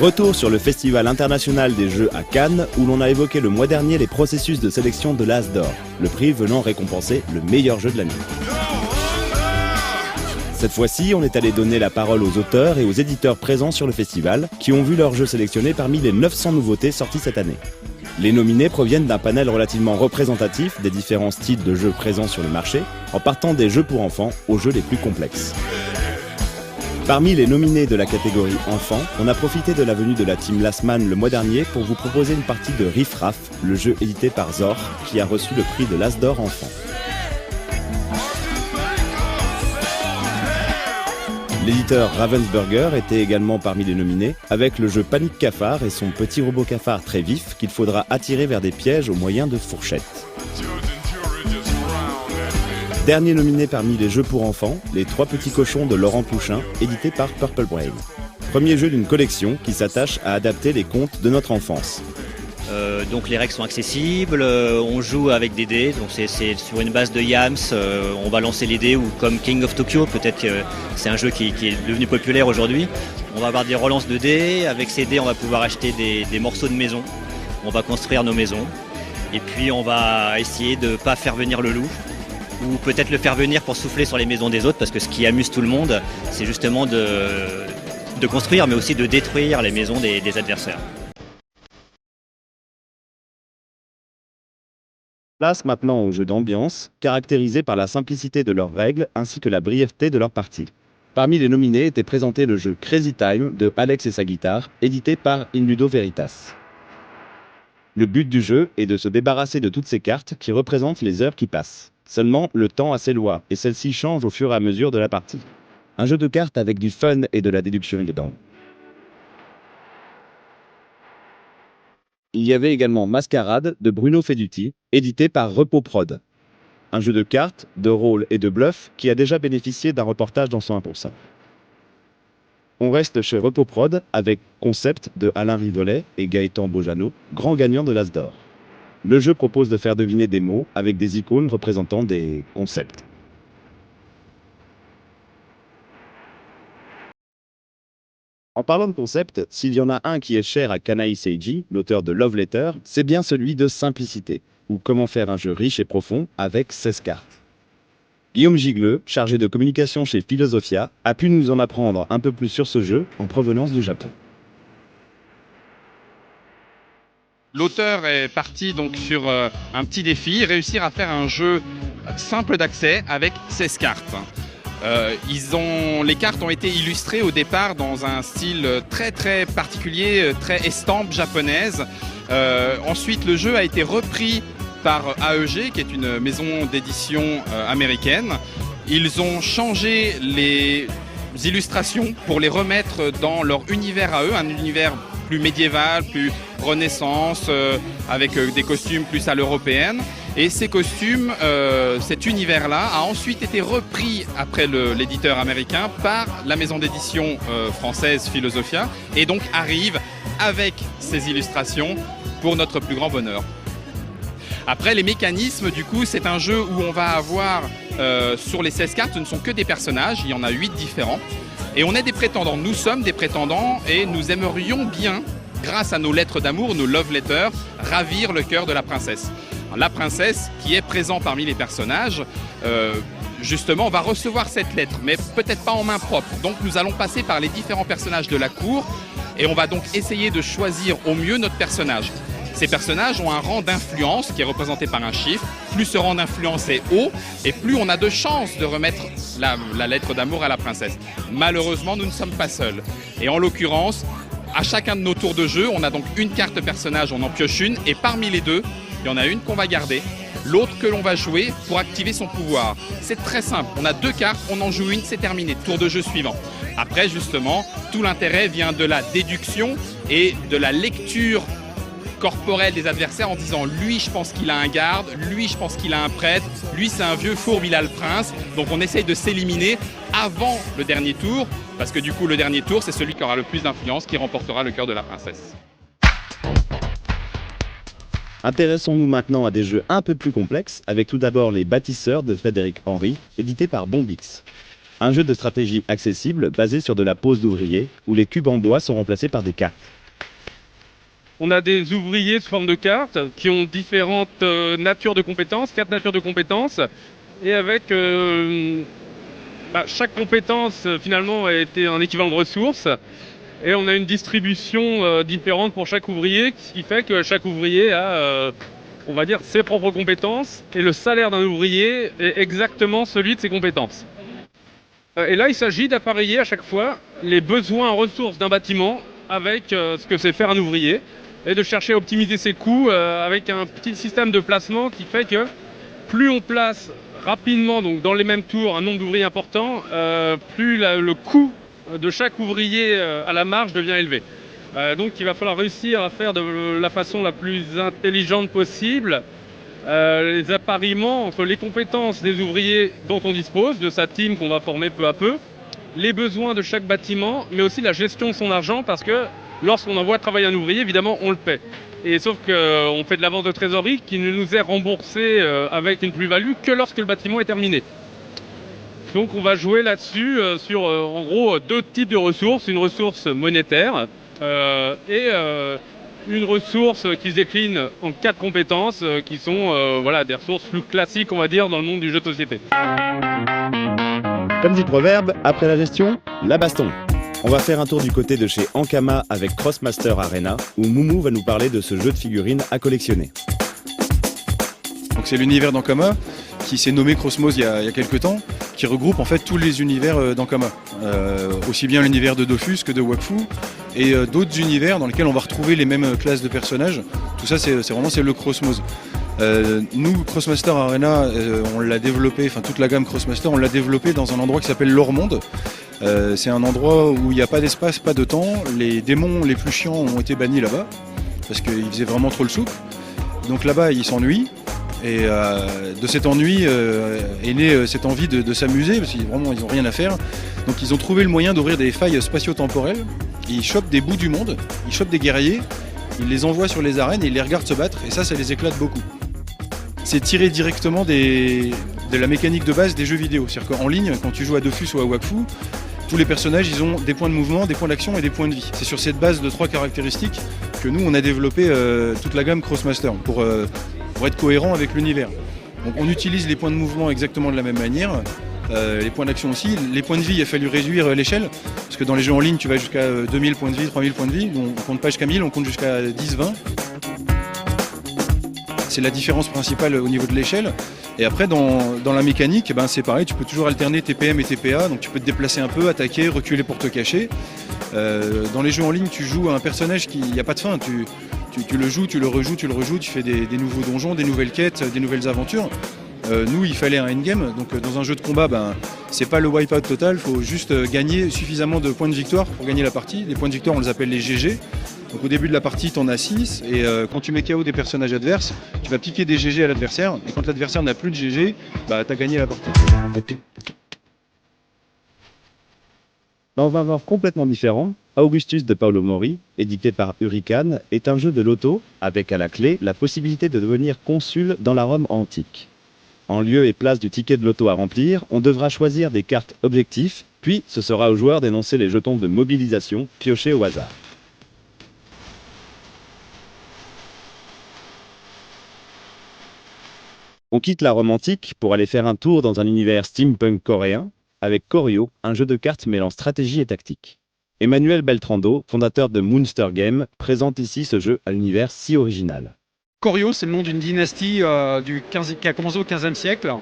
Retour sur le Festival international des jeux à Cannes, où l'on a évoqué le mois dernier les processus de sélection de l'As d'or, le prix venant récompenser le meilleur jeu de l'année. Cette fois-ci, on est allé donner la parole aux auteurs et aux éditeurs présents sur le festival, qui ont vu leurs jeux sélectionnés parmi les 900 nouveautés sorties cette année. Les nominés proviennent d'un panel relativement représentatif des différents styles de jeux présents sur le marché, en partant des jeux pour enfants aux jeux les plus complexes. Parmi les nominés de la catégorie enfants, on a profité de la venue de la team Last Man le mois dernier pour vous proposer une partie de Riff Raff, le jeu édité par Zor, qui a reçu le prix de l'As d'or enfant. L'éditeur Ravensburger était également parmi les nominés, avec le jeu Panic Cafard et son petit robot cafard très vif qu'il faudra attirer vers des pièges au moyen de fourchettes. Dernier nominé parmi les jeux pour enfants, Les Trois Petits Cochons de Laurent Pouchin, édité par Purple Brain. Premier jeu d'une collection qui s'attache à adapter les contes de notre enfance. Donc les règles sont accessibles, on joue avec des dés, donc c'est sur une base de Yams, on va lancer les dés, ou comme King of Tokyo, peut-être que c'est un jeu qui est devenu populaire aujourd'hui. On va avoir des relances de dés, avec ces dés on va pouvoir acheter des morceaux de maison, on va construire nos maisons, et puis on va essayer de ne pas faire venir le loup, ou peut-être le faire venir pour souffler sur les maisons des autres, parce que ce qui amuse tout le monde, c'est justement de construire, mais aussi de détruire les maisons des adversaires. Place maintenant aux jeux d'ambiance, caractérisés par la simplicité de leurs règles ainsi que la brièveté de leurs parties. Parmi les nominés était présenté le jeu Crazy Time de Alex et sa guitare, édité par In Ludo Veritas. Le but du jeu est de se débarrasser de toutes ces cartes qui représentent les heures qui passent. Seulement, le temps a ses lois, et celles-ci changent au fur et à mesure de la partie. Un jeu de cartes avec du fun et de la déduction dedans. Il y avait également Mascarade de Bruno Feduti, édité par Repos Prod. Un jeu de cartes, de rôle et de bluff qui a déjà bénéficié d'un reportage dans son 1%. On reste chez Repos Prod avec Concept de Alain Rivollet et Gaëtan Bojano, grand gagnant de l'As d'or. Le jeu propose de faire deviner des mots avec des icônes représentant des concepts. En parlant de concept, s'il y en a un qui est cher à Kanai Seiji, l'auteur de Love Letter, c'est bien celui de Simplicité, ou comment faire un jeu riche et profond avec 16 cartes. Guillaume Gigleux, chargé de communication chez Philosophia, a pu nous en apprendre un peu plus sur ce jeu en provenance du Japon. L'auteur est parti donc sur un petit défi, réussir à faire un jeu simple d'accès avec 16 cartes. Les cartes ont été illustrées au départ dans un style très particulier, très estampe japonaise. Ensuite, le jeu a été repris par AEG, qui est une maison d'édition américaine. Ils ont changé les illustrations pour les remettre dans leur univers à eux, un univers plus médiéval, plus renaissance, avec des costumes plus à l'européenne. Et ces costumes, cet univers-là, a ensuite été repris après l'éditeur américain par la maison d'édition française Philosophia, et donc arrive avec ces illustrations pour notre plus grand bonheur. Après, les mécanismes, du coup, c'est un jeu où on va avoir, sur les 16 cartes, ce ne sont que des personnages, il y en a 8 différents. Et on est des prétendants, nous sommes des prétendants, et nous aimerions bien, grâce à nos lettres d'amour, nos love letters, ravir le cœur de la princesse. La princesse, qui est présente parmi les personnages, justement, va recevoir cette lettre, mais peut-être pas en main propre. Donc nous allons passer par les différents personnages de la cour, et on va donc essayer de choisir au mieux notre personnage. Ces personnages ont un rang d'influence qui est représenté par un chiffre. Plus ce rang d'influence est haut, et plus on a de chances de remettre la lettre d'amour à la princesse. Malheureusement, nous ne sommes pas seuls. Et en l'occurrence, à chacun de nos tours de jeu, on a donc une carte personnage, on en pioche une, et parmi les deux, il y en a une qu'on va garder, l'autre que l'on va jouer pour activer son pouvoir. C'est très simple, on a 2 cartes, on en joue une, c'est terminé, tour de jeu suivant. Après, justement, tout l'intérêt vient de la déduction et de la lecture corporelle des adversaires en disant lui je pense qu'il a un garde, lui je pense qu'il a un prêtre, lui c'est un vieux fourbe, il a le prince. Donc on essaye de s'éliminer avant le dernier tour, parce que du coup le dernier tour c'est celui qui aura le plus d'influence qui remportera le cœur de la princesse. Intéressons-nous maintenant à des jeux un peu plus complexes, avec tout d'abord Les Bâtisseurs de Frédéric Henry, édité par Bombix. un jeu de stratégie accessible basé sur de la pose d'ouvriers, où les cubes en bois sont remplacés par des cartes. On a des ouvriers sous forme de cartes qui ont différentes natures de compétences, 4 natures de compétences, et avec chaque compétence finalement a été un équivalent de ressources, et on a une distribution différente pour chaque ouvrier, ce qui fait que chaque ouvrier a, on va dire, ses propres compétences, et le salaire d'un ouvrier est exactement celui de ses compétences. Et là, il s'agit d'appareiller à chaque fois les besoins en ressources d'un bâtiment avec ce que c'est faire un ouvrier, et de chercher à optimiser ses coûts avec un petit système de placement qui fait que plus on place rapidement, donc dans les mêmes tours, un nombre d'ouvriers important, plus le coût de chaque ouvrier à la marge devient élevé. Donc il va falloir réussir à faire de la façon la plus intelligente possible les appariements entre les compétences des ouvriers dont on dispose, de sa team qu'on va former peu à peu, les besoins de chaque bâtiment, mais aussi la gestion de son argent, parce que lorsqu'on envoie travailler un ouvrier, évidemment, on le paie. Et sauf qu'on fait de l'avance de trésorerie qui ne nous est remboursée avec une plus-value que lorsque le bâtiment est terminé. Donc on va jouer là-dessus sur en gros 2 types de ressources, une ressource monétaire et une ressource qui se décline en 4 compétences qui sont voilà, des ressources plus classiques, on va dire, dans le monde du jeu de société. Comme dit le proverbe, après la gestion, la baston. On va faire un tour du côté de chez Ankama avec Crossmaster Arena, où Moumou va nous parler de ce jeu de figurines à collectionner. Donc c'est l'univers d'Ankama qui s'est nommé Crossmos il y a quelques temps, qui regroupe en fait tous les univers d'Ankama. Aussi bien l'univers de Dofus que de Wakfu, et d'autres univers dans lesquels on va retrouver les mêmes classes de personnages. Tout ça c'est le Crossmos. Nous, Crossmaster Arena, on l'a développé, enfin toute la gamme Crossmaster, on l'a développé dans un endroit qui s'appelle l'Ormonde. C'est un endroit où il n'y a pas d'espace, pas de temps. Les démons les plus chiants ont été bannis là-bas, parce qu'ils faisaient vraiment trop le souk. Donc là-bas, ils s'ennuient. Et de cet ennui est née cette envie de s'amuser, parce qu'ils vraiment ils n'ont rien à faire. Donc ils ont trouvé le moyen d'ouvrir des failles spatio-temporelles. Ils chopent des bouts du monde, ils chopent des guerriers, ils les envoient sur les arènes et ils les regardent se battre. Et ça les éclate beaucoup. C'est tiré directement de la mécanique de base des jeux vidéo. C'est-à-dire qu'en ligne, quand tu joues à Dofus ou à Wakfu, tous les personnages ils ont des points de mouvement, des points d'action et des points de vie. C'est sur cette base de 3 caractéristiques que nous on a développé toute la gamme Crossmaster pour être cohérent avec l'univers. Donc on utilise les points de mouvement exactement de la même manière, les points d'action aussi. Les points de vie, il a fallu réduire l'échelle, parce que dans les jeux en ligne tu vas jusqu'à 2000 points de vie, 3000 points de vie, donc on compte pas jusqu'à 1000, on compte jusqu'à 10, 20. C'est la différence principale au niveau de l'échelle. Et après, dans la mécanique, c'est pareil, tu peux toujours alterner tes PM et tes PA, donc tu peux te déplacer un peu, attaquer, reculer pour te cacher. Dans les jeux en ligne, tu joues un personnage qui n'y a pas de fin. Tu le joues, tu le rejoues, tu fais des nouveaux donjons, des nouvelles quêtes, des nouvelles aventures. Nous, il fallait un endgame, donc dans un jeu de combat, c'est pas le wipe-out total, il faut juste gagner suffisamment de points de victoire pour gagner la partie. Les points de victoire, on les appelle les GG. Donc au début de la partie, tu en as 6, et quand tu mets KO des personnages adverses, tu vas piquer des GG à l'adversaire, et quand l'adversaire n'a plus de GG, tu as gagné la partie. Dans un genre complètement différent, Augustus de Paolo Mori, édité par Hurricane, est un jeu de loto avec à la clé la possibilité de devenir consul dans la Rome antique. En lieu et place du ticket de loto à remplir, on devra choisir des cartes objectifs, puis ce sera au joueur d'énoncer les jetons de mobilisation piochés au hasard. On quitte la Rome antique pour aller faire un tour dans un univers steampunk coréen, avec Choreo, un jeu de cartes mêlant stratégie et tactique. Emmanuel Beltrando, fondateur de Moonster Game, présente ici ce jeu à l'univers si original. Choreo, c'est le nom d'une dynastie qui a commencé au XVe siècle.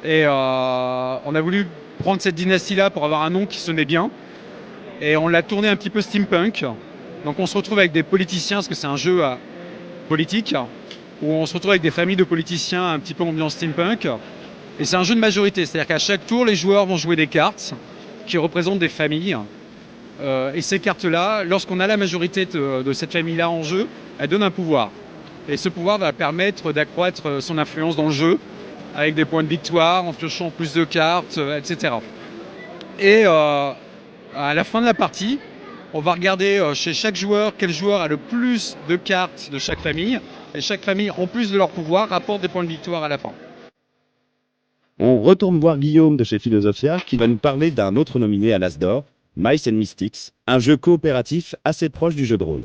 Et on a voulu prendre cette dynastie-là pour avoir un nom qui sonnait bien. Et on l'a tourné un petit peu steampunk. Donc on se retrouve avec des politiciens, parce que c'est un jeu politique, où on se retrouve avec des familles de politiciens un petit peu ambiance steampunk. Et c'est un jeu de majorité, c'est-à-dire qu'à chaque tour, les joueurs vont jouer des cartes qui représentent des familles. Et ces cartes-là, lorsqu'on a la majorité de cette famille-là en jeu, elles donnent un pouvoir. Et ce pouvoir va permettre d'accroître son influence dans le jeu, avec des points de victoire, en piochant plus de cartes, etc. Et à la fin de la partie, on va regarder chez chaque joueur quel joueur a le plus de cartes de chaque famille. Et chaque famille, en plus de leur pouvoir, rapporte des points de victoire à la fin. On retourne voir Guillaume de chez Philosophia qui va nous parler d'un autre nominé à l'As d'Or, Mice and Mystics, un jeu coopératif assez proche du jeu de rôle.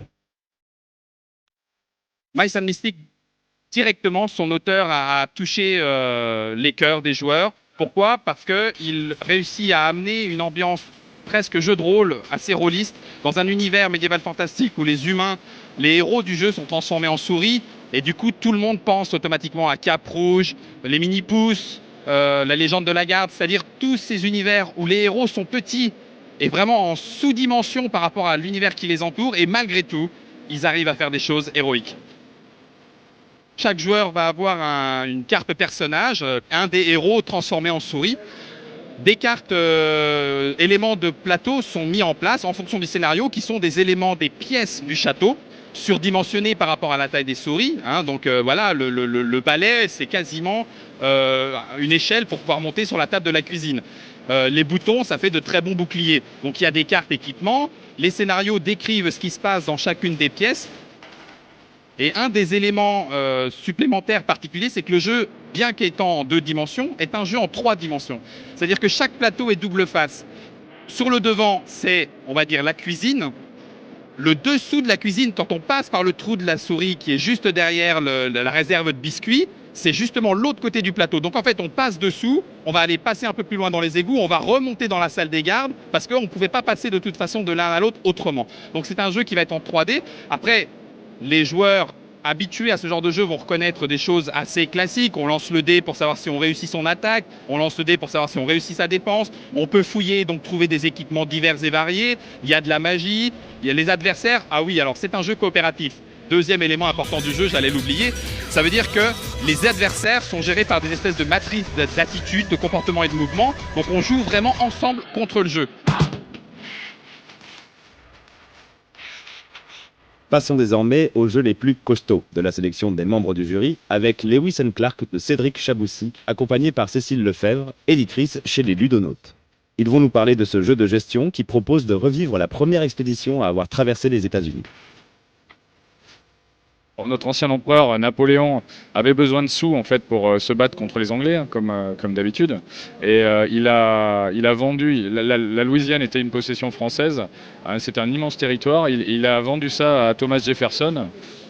Mice and Mystics, directement, son auteur a touché les cœurs des joueurs. Pourquoi? Parce qu'il réussit à amener une ambiance presque jeu de rôle, assez rôliste, dans un univers médiéval fantastique où les humains, les héros du jeu sont transformés en souris, et du coup tout le monde pense automatiquement à Cap Rouge, les mini-pousses, la légende de la garde, c'est-à-dire tous ces univers où les héros sont petits et vraiment en sous-dimension par rapport à l'univers qui les entoure, et malgré tout, ils arrivent à faire des choses héroïques. Chaque joueur va avoir une carte personnage, un des héros transformé en souris. Des cartes éléments de plateau sont mis en place en fonction du scénario, qui sont des éléments des pièces du château, surdimensionnés par rapport à la taille des souris. Donc voilà, le balai, c'est quasiment une échelle pour pouvoir monter sur la table de la cuisine. Les boutons, ça fait de très bons boucliers. Donc il y a des cartes équipements. Les scénarios décrivent ce qui se passe dans chacune des pièces. Et un des éléments supplémentaires particuliers, c'est que le jeu, bien qu'étant en 2 dimensions, est un jeu en 3 dimensions. C'est-à-dire que chaque plateau est double face. Sur le devant, c'est, on va dire, la cuisine. Le dessous de la cuisine, quand on passe par le trou de la souris qui est juste derrière la réserve de biscuits, c'est justement l'autre côté du plateau. Donc en fait, on passe dessous, on va aller passer un peu plus loin dans les égouts, on va remonter dans la salle des gardes, parce qu'on ne pouvait pas passer de toute façon de l'un à l'autre autrement. Donc c'est un jeu qui va être en 3D. Après, les joueurs habitués à ce genre de jeu vont reconnaître des choses assez classiques. On lance le dé pour savoir si on réussit son attaque, on lance le dé pour savoir si on réussit sa dépense. On peut fouiller, donc trouver des équipements divers et variés. Il y a de la magie, il y a les adversaires. Ah oui, alors c'est un jeu coopératif. Deuxième élément important du jeu, j'allais l'oublier, ça veut dire que les adversaires sont gérés par des espèces de matrices d'attitude, de comportement et de mouvement. Donc on joue vraiment ensemble contre le jeu. Passons désormais aux jeux les plus costauds de la sélection des membres du jury, avec Lewis & Clark de Cédric Chaboussi, accompagné par Cécile Lefebvre, éditrice chez les Ludonautes. Ils vont nous parler de ce jeu de gestion qui propose de revivre la première expédition à avoir traversé les États-Unis. Notre ancien empereur Napoléon avait besoin de sous en fait pour se battre contre les Anglais, hein, comme d'habitude. Et il a vendu. La Louisiane était une possession française. C'était un immense territoire. Il a vendu ça à Thomas Jefferson,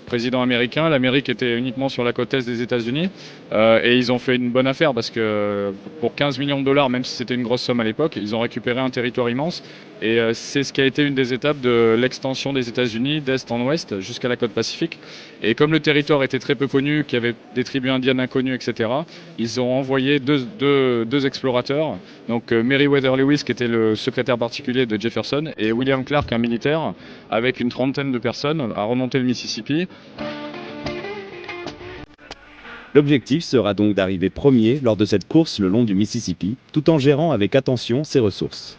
président américain. L'Amérique était uniquement sur la côte est des États-Unis. Et ils ont fait une bonne affaire parce que pour 15 millions de dollars, même si c'était une grosse somme à l'époque, ils ont récupéré un territoire immense. Et c'est ce qui a été une des étapes de l'extension des États-Unis d'est en ouest jusqu'à la côte Pacifique. Et comme le territoire était très peu connu, qu'il y avait des tribus indiennes inconnues, etc., ils ont envoyé deux explorateurs, donc Meriwether Lewis, qui était le secrétaire particulier de Jefferson, et William Clark, un militaire, avec une trentaine de personnes, à remonter le Mississippi. L'objectif sera donc d'arriver premier lors de cette course le long du Mississippi, tout en gérant avec attention ses ressources.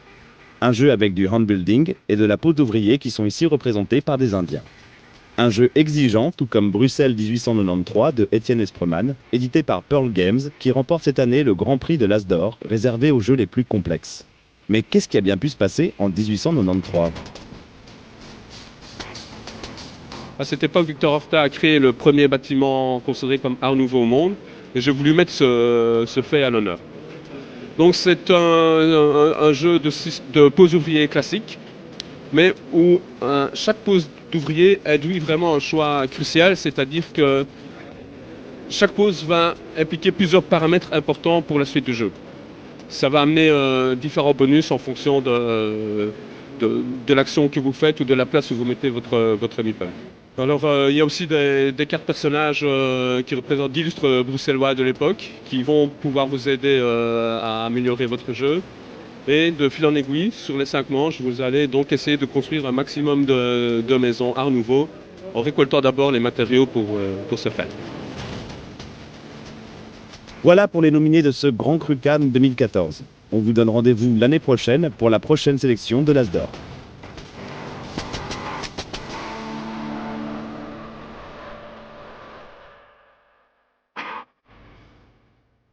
Un jeu avec du handbuilding et de la peau d'ouvrier qui sont ici représentés par des Indiens. Un jeu exigeant, tout comme Bruxelles 1893 de Étienne Espreman, édité par Pearl Games, qui remporte cette année le Grand Prix de l'As d'Or, réservé aux jeux les plus complexes. Mais qu'est-ce qui a bien pu se passer en 1893 ? À cette époque, Victor Horta a créé le premier bâtiment considéré comme Art Nouveau au monde, et j'ai voulu mettre ce fait à l'honneur. Donc c'est un jeu de pose ouvrier classique, mais où chaque pose d'ouvrier induit vraiment un choix crucial, c'est-à-dire que chaque pose va impliquer plusieurs paramètres importants pour la suite du jeu. Ça va amener différents bonus en fonction de l'action que vous faites ou de la place où vous mettez votre meeple. Alors il y a aussi des cartes personnages qui représentent d'illustres bruxellois de l'époque, qui vont pouvoir vous aider à améliorer votre jeu. Et de fil en aiguille, sur les 5 manches, vous allez donc essayer de construire un maximum de maisons Art Nouveau, en récoltant d'abord les matériaux pour ce faire. Voilà pour les nominés de ce Grand Cru Cannes 2014. On vous donne rendez-vous l'année prochaine pour la prochaine sélection de l'As d'Or.